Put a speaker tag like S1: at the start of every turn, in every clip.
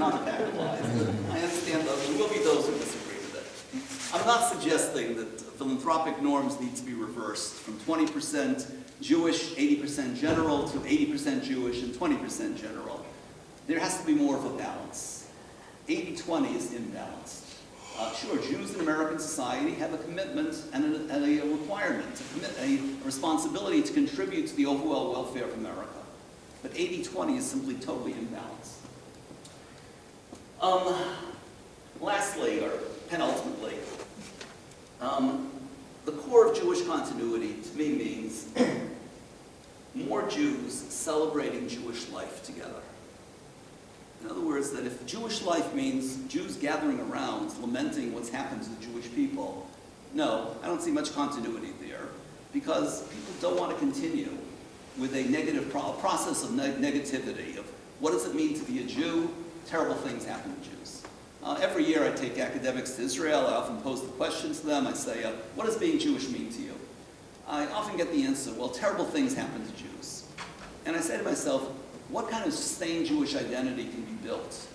S1: non-capitalized. I understand those. There will be those who disagree with it. I'm not suggesting that philanthropic norms need to be reversed from 20% Jewish, 80% general, to 80% Jewish and 20% general. There has to be more of a balance. 80-20 is imbalanced. Sure, Jews in American society have a commitment and a requirement, a responsibility to contribute to the overall welfare of America. But 80-20 is simply totally imbalanced. Lastly, or penultimately, the core of Jewish continuity to me means more Jews celebrating Jewish life together. In other words, that if Jewish life means Jews gathering around, lamenting what's happened to the Jewish people, no, I don't see much continuity there, because people don't want to continue with a negative process of negativity, of what does it mean to be a Jew? Terrible things happen to Jews. Every year I take academics to Israel. I often pose the question to them. I say, what does being Jewish mean to you? I often get the answer, well, terrible things happen to Jews. And I say to myself, what kind of sustained Jewish identity can be built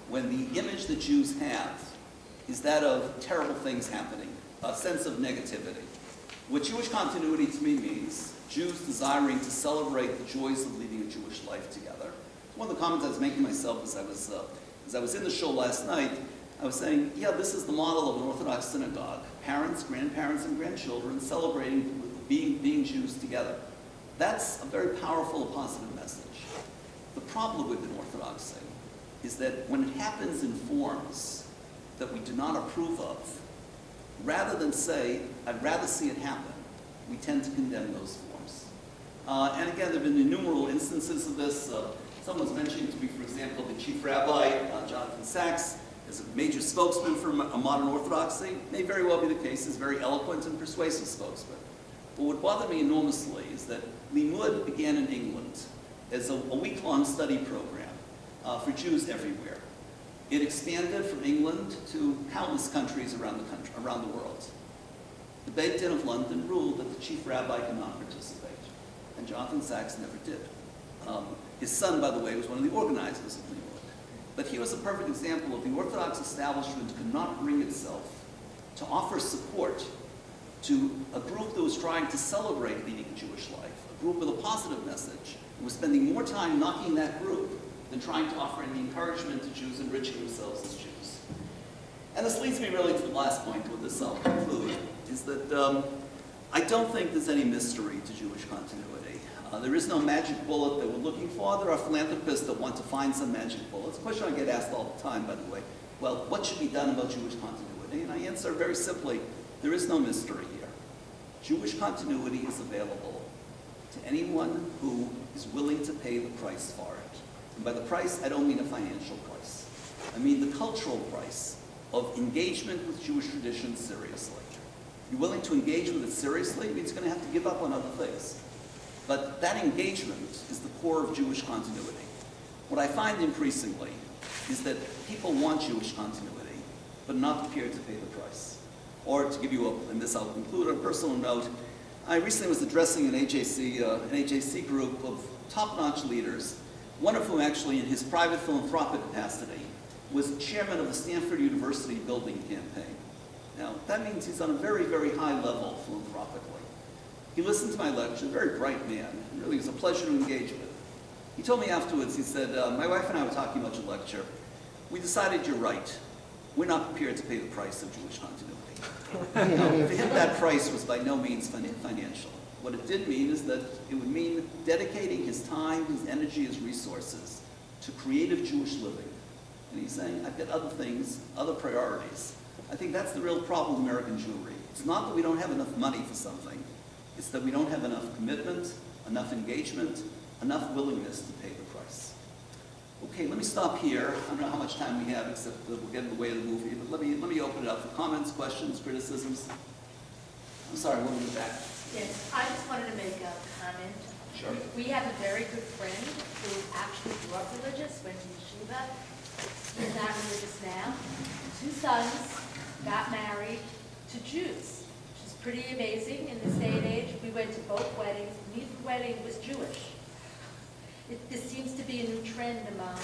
S1: when the image that Jews have is that of terrible things happening, a sense of negativity? What Jewish continuity to me means, Jews desiring to celebrate the joys of leading a Jewish life together. One of the comments I was making myself as I was in the show last night, I was saying, yeah, this is the model of an Orthodox synagogue. Parents, grandparents, and grandchildren celebrating being Jews together. That's a very powerful, positive message. The problem with an Orthodoxy is that when it happens in forms that we do not approve of, rather than say, I'd rather see it happen, we tend to condemn those forms. And again, there have been innumerable instances of this. Someone's mentioning to me, for example, the chief rabbi, Jonathan Sachs, is a major spokesman for a modern Orthodoxy. May very well be the case. He's a very eloquent and persuasive spokesman. But what bothered me enormously is that Limud began in England as a week-long study program for Jews everywhere. It expanded from England to countless countries around the world. The Beit Din of London ruled that the chief rabbi could not participate, and Jonathan Sachs never did. His son, by the way, was one of the organizers of Limud. But he was a perfect example of the Orthodox establishment could not bring itself to offer support to a group that was trying to celebrate leading a Jewish life, a group with a positive message, and was spending more time knocking that group than trying to offer any encouragement to Jews enriching themselves as Jews. And this leads me really to the last point with this I'll conclude, is that I don't think there's any mystery to Jewish continuity. There is no magic bullet that we're looking for. There are philanthropists that want to find some magic bullets. A question I get asked all the time, by the way, well, what should be done about Jewish continuity? And I answer very simply, there is no mystery here. Jewish continuity is available to anyone who is willing to pay the price for it. And by the price, I don't mean a financial price. I mean the cultural price of engagement with Jewish tradition seriously. You're willing to engage with it seriously, it means you're going to have to give up on other things. But that engagement is the core of Jewish continuity. What I find increasingly is that people want Jewish continuity, but not prepared to pay the price. Or to give you and this I'll conclude on a personal note, I recently was addressing an AJC group of top-notch leaders, one of whom actually in his private philanthropic capacity was chairman of the Stanford University building campaign. Now, that means he's on a very, very high level philanthropically. He listened to my lecture, a very bright man, and really was a pleasure to engage with. He told me afterwards, he said, my wife and I were talking about your lecture. We decided you're right. We're not prepared to pay the price of Jewish continuity. Now, for him, that price was by no means financial. What it did mean is that it would mean dedicating his time, his energy, his resources to creative Jewish living. And he's saying, I've got other things, other priorities. I think that's the real problem with American Jewry. It's not that we don't have enough money for something. It's that we don't have enough commitment, enough engagement, enough willingness to pay the price. Okay, let me stop here. I don't know how much time we have, except that we'll get in the way of the movie. But let me open it up for comments, questions, criticisms. I'm sorry, we'll be back.
S2: Yes, I just wanted to make a comment.
S1: Sure.
S2: We have a very good friend who actually grew up religious, went to yeshiva. He's not religious now. 2 sons got married to Jews. Pretty amazing in this day and age. We went to both weddings. Neither wedding was Jewish. This seems to be a new trend among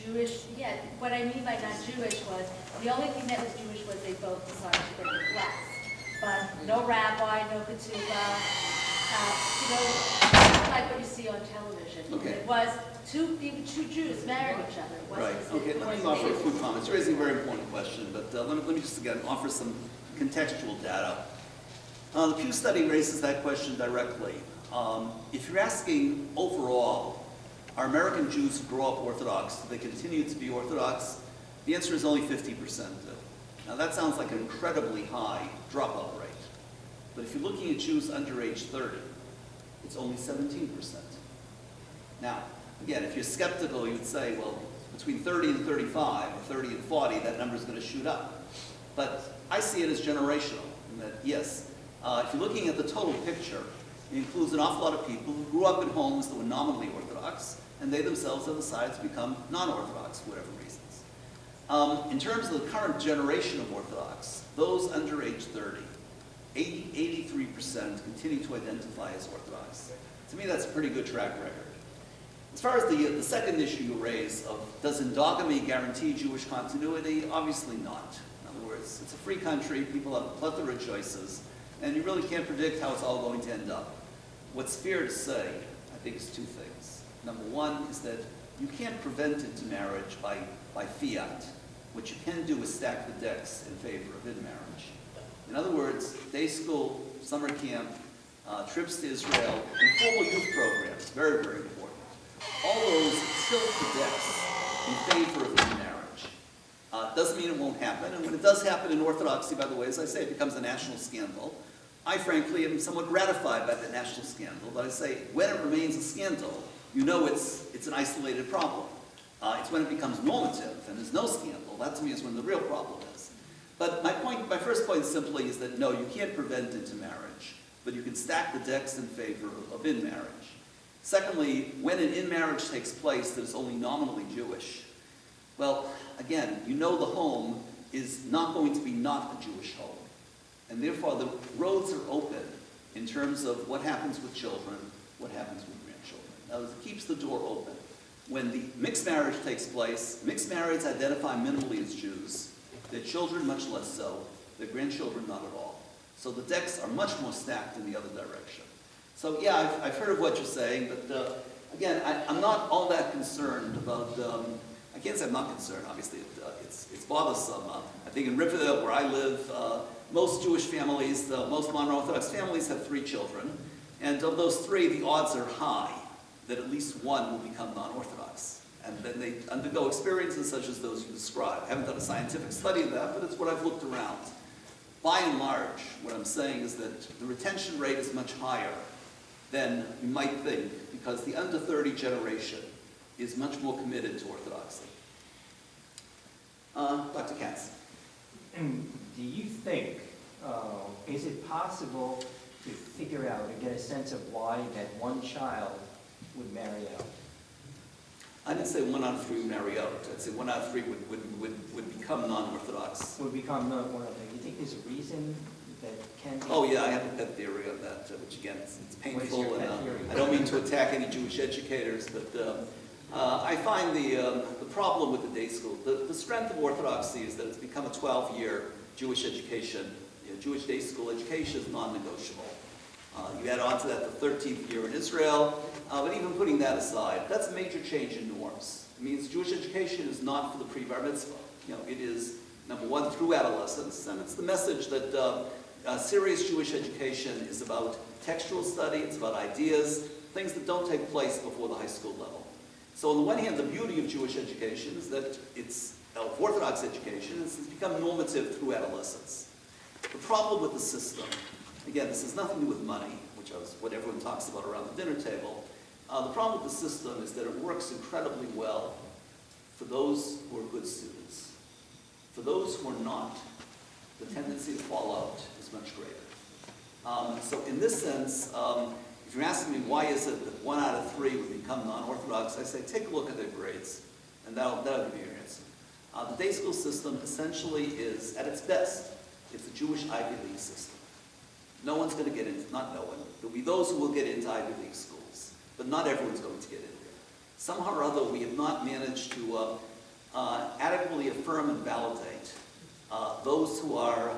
S2: Jewish, yeah, what I mean by not Jewish was, the only thing that was Jewish was they both decided to go to class. But no rabbi, no ketubah, like what you see on television.
S1: Okay.
S2: It was two Jews marrying each other. It
S1: Right,
S2: wasn't-
S1: okay,
S2: it
S1: let me
S2: wasn't
S1: offer a
S2: made.
S1: few comments. You're raising a very important question, but let me just again offer some contextual data. The Pew study raises that question directly. If you're asking overall, are American Jews who grow up Orthodox, do they continue to be Orthodox? The answer is only 50% do. Now that sounds like an incredibly high dropout rate. But if you're looking at Jews under age 30, it's only 17%. Now, again, if you're skeptical, you'd say, well, between 30 and 35, or 30 and 40, that number is going to shoot up. But I see it as generational, in that, yes, if you're looking at the total picture, it includes an awful lot of people who grew up in homes that were nominally Orthodox, and they themselves have decided to become non-Orthodox for whatever reasons. In terms of the current generation of Orthodox, those under age 30, 83% continue to identify as Orthodox. To me, that's a pretty good track record. As far as the second issue you raise of does endogamy guarantee Jewish continuity? Obviously not. In other words, it's a free country, people have a plethora of choices, and you really can't predict how it's all going to end up. What's fair to say, I think, is two things. Number one is that you can't prevent intermarriage by fiat. What you can do is stack the decks in favor of intermarriage. In other words, day school, summer camp, trips to Israel, and formal youth programs, very, very important. All those tilt the decks in favor of intermarriage. Doesn't mean it won't happen, and when it does happen in Orthodoxy, by the way, as I say, it becomes a national scandal. I frankly am somewhat gratified by the national scandal, but I say when it remains a scandal, you know it's an isolated problem. It's when it becomes normative and there's no scandal, that to me is when the real problem is. But my first point simply is that no, you can't prevent intermarriage, but you can stack the decks in favor of intermarriage. Secondly, when an in-marriage takes place that is only nominally Jewish, well, again, you know the home is not going to be not a Jewish home. And therefore, the roads are open in terms of what happens with children, what happens with grandchildren. Now, it keeps the door open. When the mixed marriage takes place, mixed marrieds identify minimally as Jews, their children much less so, their grandchildren not at all. So the decks are much more stacked in the other direction. So yeah, I've heard of what you're saying, but again, I'm not all that concerned about, I can't say I'm not concerned, obviously it's bothersome. I think in Riverdale, where I live, most Jewish families, most modern Orthodox families have 3 children, and of those 3, the odds are high that at least one will become non-Orthodox. And then they undergo experiences such as those you describe. I haven't done a scientific study of that, but it's what I've looked around. By and large, what I'm saying is that the retention rate is much higher than you might think, because the under 30 generation is much more committed to Orthodoxy. Dr. Katz.
S3: Do you think, is it possible to figure out and get a sense of why that one child would marry out?
S1: I didn't say 1 out of 3 would marry out. I'd say 1 out of 3 would become non-Orthodox.
S3: Would become not one of them. Do you think there's a reason that can be?
S1: Oh yeah, I have a pet theory on that, which again, it's
S3: What is
S1: painful,
S3: your
S1: and
S3: pet theory?
S1: I don't mean to attack any Jewish educators, but I find the problem with the day school, the strength of Orthodoxy is that it's become a 12-year Jewish education. You know, Jewish day school education is non-negotiable. You add on to that the 13th year in Israel, but even putting that aside, that's a major change in norms. It means Jewish education is not for the pre-bar mitzvah. You know, it is, number one, through adolescence, and it's the message that serious Jewish education is about textual study, it's about ideas, things that don't take place before the high school level. So on the one hand, the beauty of Jewish education is that it's, of Orthodox education, it's become normative through adolescence. The problem with the system, again, this has nothing to do with money, which is what everyone talks about around the dinner table. The problem with the system is that it works incredibly well for those who are good students. For those who are not, the tendency to fall out is much greater. So in this sense, if you're asking me why is it that 1 out of 3 would become non-Orthodox, I say take a look at their grades, and that'll give you your answer. The day school system essentially is, at its best, it's a Jewish Ivy League system. No one's going to get into, not no one, there'll be those who will get into Ivy League schools, but not everyone's going to get in there. Somehow or other, we have not managed to affirm and validate those who are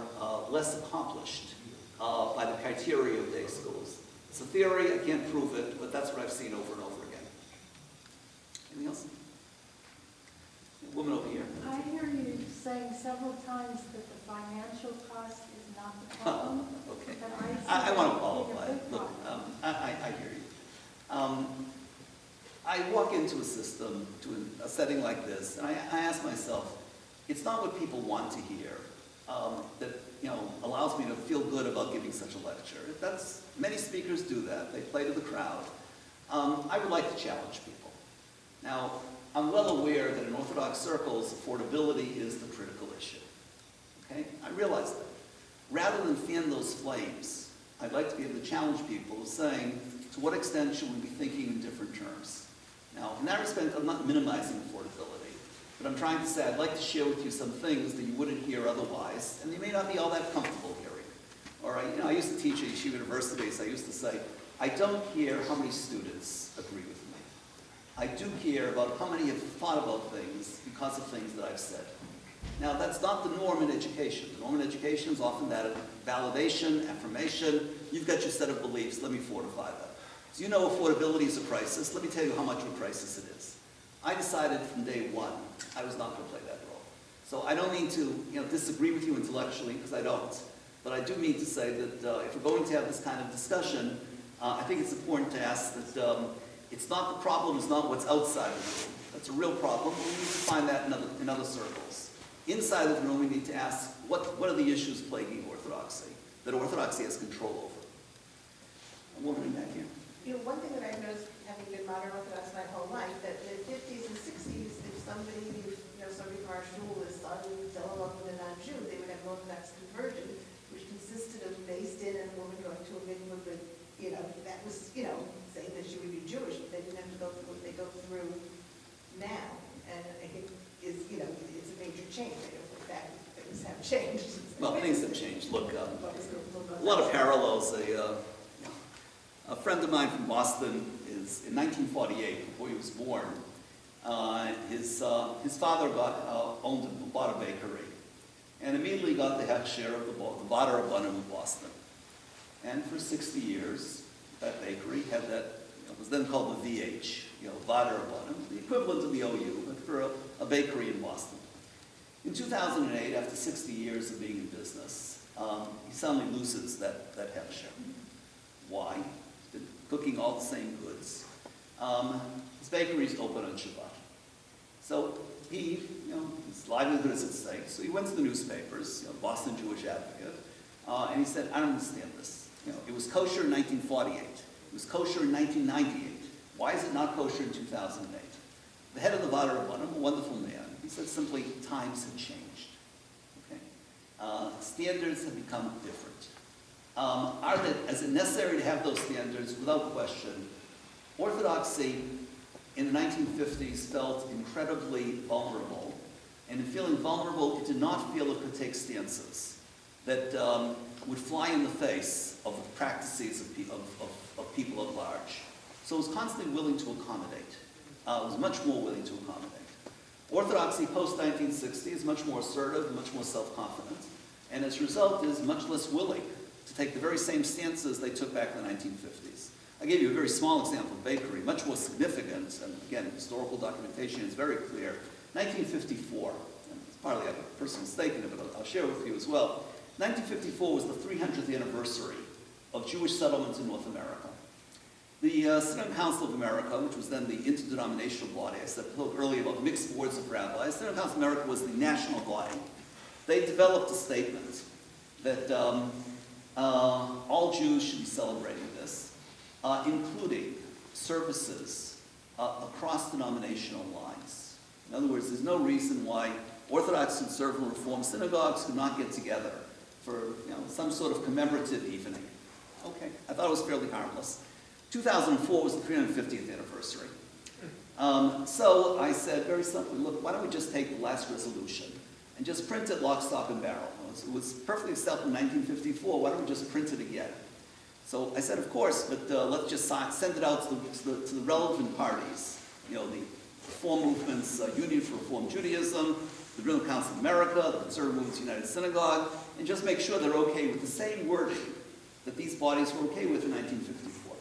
S1: less accomplished by the criteria of day schools. It's a theory, I can't prove it, but that's what I've seen over and over again. Anything else? Woman over here.
S4: I hear you saying several times that the financial cost is not the problem.
S1: Okay.
S4: But
S1: I want to
S4: see that being a
S1: qualify.
S4: big
S1: Look,
S4: problem.
S1: I hear you. I walk into a system, to a setting like this, and I ask myself, it's not what people want to hear that allows me to feel good about giving such a lecture. Many speakers do that. They play to the crowd. I would like to challenge people. Now, I'm well aware that in Orthodox circles, affordability is the critical issue. Okay? I realize that. Rather than fan those flames, I'd like to be able to challenge people saying, to what extent should we be thinking in different terms? Now, in that respect, I'm not minimizing affordability, but I'm trying to say I'd like to share with you some things that you wouldn't hear otherwise, and you may not be all that comfortable hearing. All right? I used to teach at Yeshiva universities. I used to say, I don't care how many students agree with me. I do care about how many have thought about things because of things that I've said. Now, that's not the norm in education. The norm in education is often that validation, affirmation. You've got your set of beliefs. Let me fortify that. So you know affordability is a crisis. Let me tell you how much of a crisis it is. I decided from day one I was not going to play that role. So I don't mean to disagree with you intellectually, because I don't. But I do mean to say that if we're going to have this kind of discussion, I think it's important to ask that it's not the problem is not what's outside the room. That's a real problem. We need to find that in other circles. Inside the room, we need to ask, what are the issues plaguing Orthodoxy, that Orthodoxy has control over? A woman in back here.
S5: One thing that I've noticed, having been modern Orthodox my whole life, that in the 50s and 60s, if somebody from our shul, his son fell in love with a non-Jew, they would have an Orthodox conversion, which consisted of based in and a woman going to a mikvah, but that was saying that she would be Jewish, but they didn't have to go through what they go through now. And I think it's a major change. I don't think that things have changed.
S1: Well, things have changed. Look, a lot of parallels. A friend of mine from Boston is in 1948, before he was born. His father bought a bakery, and immediately got the share of the Vada Rabbanim of Boston. And for 60 years, that bakery had that, it was then called the VH, Vada Rabbanim, the equivalent of the OU, but for a bakery in Boston. In 2008, after 60 years of being in business, he suddenly loses that share. Lively cooking all the same goods. His bakery's open on Shabbat. So he, his livelihood is at stake. So he went to the newspapers, Boston Jewish Advocate, and he said, I don't understand this. It was kosher in 1948. It was kosher in 1998. Why is it not kosher in 2008? The head of the Vada Rabbanim, a wonderful man, he said simply, times have changed. Okay? Standards have become different. Is it necessary to have those standards? Without question. Orthodoxy in the 1950s felt incredibly vulnerable, and in feeling vulnerable, it did not feel it could take stances that would fly in the face of the practices of people at large. So it was constantly willing to accommodate. It was much more willing to accommodate. Orthodoxy post-1960 is much more assertive, much more self-confident, and as a result is much less willing to take the very same stances they took back in the 1950s. I gave you a very small example of bakery, much more significant, and again, historical documentation is very clear. 1954, and it's partly I have a personal stake in it, but I'll share with you as well. 1954 was the 300th anniversary of Jewish settlements in North America. The Synod Council of America, which was then the interdenominational body, I said earlier about mixed boards of rabbis, Synod Council of America was the national body. They developed a statement that all Jews should be celebrating this, including services across denominational lines. In other words, there's no reason why Orthodox, Conservative, and Reform synagogues could not get together for some sort of commemorative evening. Okay, I thought it was fairly harmless. 2004 was the 350th anniversary. So I said very simply, look, why don't we just take the last resolution and just print it lock, stock, and barrel? It was perfectly accepted in 1954. Why don't we just print it again? So I said, of course, but let's just send it out to the relevant parties. The Reform movements, Union for Reform Judaism, the Rabbinical Council of America, the Conservative Movement United Synagogue, and just make sure they're okay with the same wording that these bodies were okay with in 1954.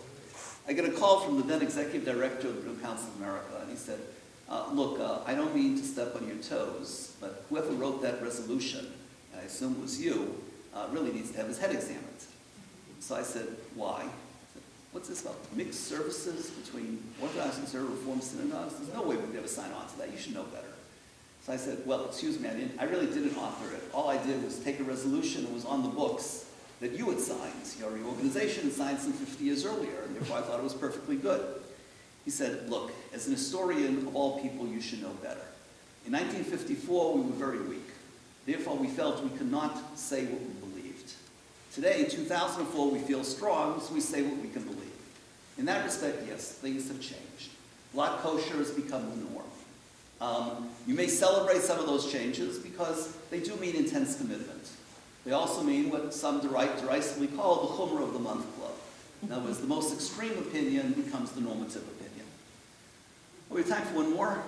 S1: I get a call from the then executive director of the Rabbinical Council of America, and he said, look, I don't mean to step on your toes, but whoever wrote that resolution, and I assume it was you, really needs to have his head examined. So I said, why? I said, what's this about mixed services between Orthodox and Conservative Reform synagogues? There's no way we'd ever sign on to that. You should know better. So I said, well, excuse me, I really didn't author it. All I did was take a resolution that was on the books that you had signed. Your organization had signed some 50 years earlier, and therefore I thought it was perfectly good. He said, look, as an historian of all people, you should know better. In 1954, we were very weak. Therefore, we felt we could not say what we believed. Today, in 2004, we feel strong, so we say what we can believe. In that respect, yes, things have changed. Block kosher has become the norm. You may celebrate some of those changes because they do mean intense commitment. They also mean what some derisively call the Chumrah of the Month Club. In other words, the most extreme opinion becomes the normative opinion. We have time for one more?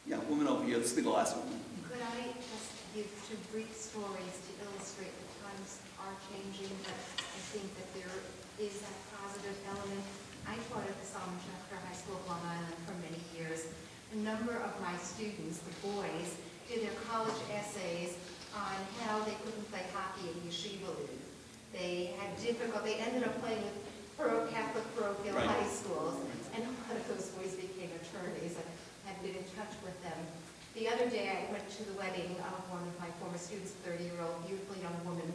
S1: Yeah, woman over here. This will be the last one.
S6: Could I just give two brief stories to illustrate that times are changing, but I think that there is that positive element. I taught at the Solomon Schechter High School of Long Island for many years. A number of my students, the boys, did their college essays on how they couldn't play hockey in yeshiva league. They ended up playing with Catholic parochial
S1: Right.
S6: high schools, and a lot of those boys became attorneys. I've been in touch with them. The other day I went to the wedding of one of my former students, a 30-year-old beautiful young woman,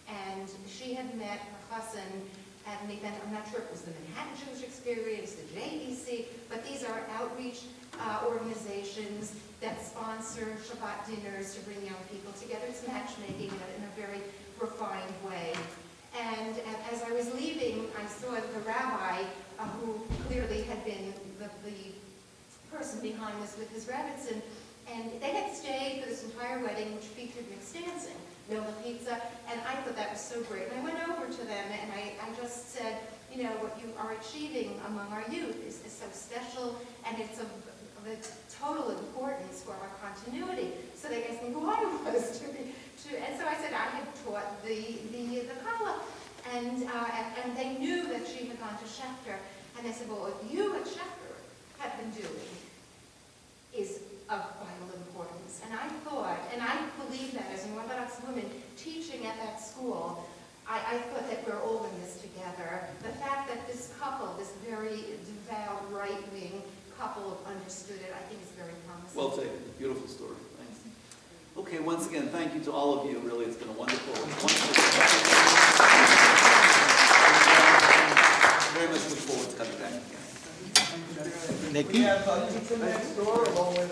S6: and she had met her cousin at an event. I'm not sure if it was the Manhattan Jewish Experience, the JEC, but these are outreach organizations that sponsor Shabbat dinners to bring young people together. It's matchmaking in a very refined way. And as I was leaving, I saw the rabbi, who clearly had been the person behind this with his rabbits, and they had stayed for this entire wedding, which featured mixed dancing, no pizza, and I thought that was so great. And I went over to them and I just said, you know, what you are achieving among our youth is so special, and it's of total importance for our continuity. So they asked me who I was and so I said I had taught the Kala, and they knew that she had gone to Schechter, and they said, well, what you at Schechter have been doing is of vital importance. And I thought, and I believe that as an Orthodox woman teaching at that school, I thought that we're all in this together. The fact that this couple, this very devout, right-wing couple, understood it, I think is very promising.
S1: Well taken. Beautiful story. Thanks. Okay, once again, thank you to all of you. Really, it's been a wonderful very much look forward to coming back again.
S7: We have pizza next door along with